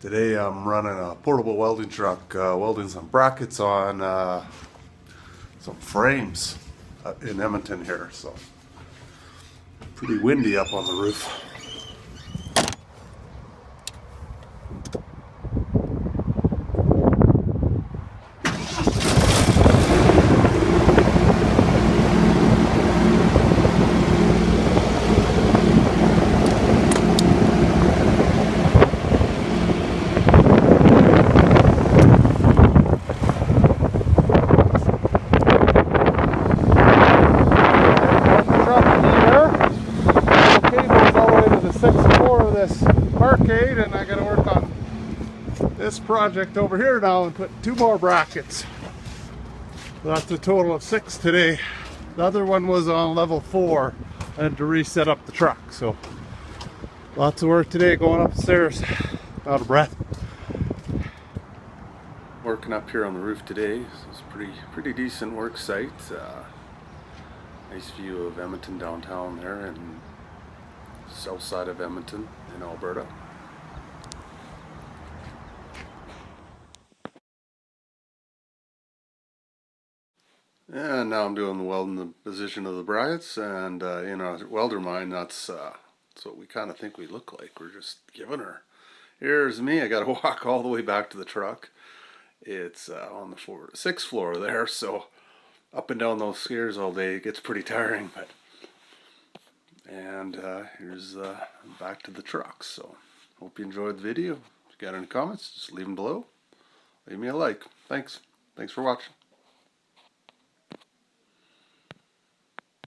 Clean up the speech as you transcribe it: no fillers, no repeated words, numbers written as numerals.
Today I'm running a portable welding truck, welding some brackets on some frames in Edmonton here, so pretty windy up on the roof. Arcade, and I got to work on this project over here now and put 2 more brackets. That's a total of 6 today. The other one was on level 4. I had to reset up the truck, so lots of work today going upstairs. Out of breath. Working up here on the roof today. So it's a pretty decent work site. Nice view of Edmonton downtown there and south side of Edmonton in Alberta. And now I'm doing the welding the position of the brackets, and in our welder mind, that's what we kind of think we look like. We're just giving her. Here's me. I got to walk all the way back to the truck. It's on the 6th floor there, so up and down those stairs all day it gets pretty tiring. But here's back to the truck. So hope you enjoyed the video. If you got any comments, just leave them below. Leave me a like. Thanks for watching.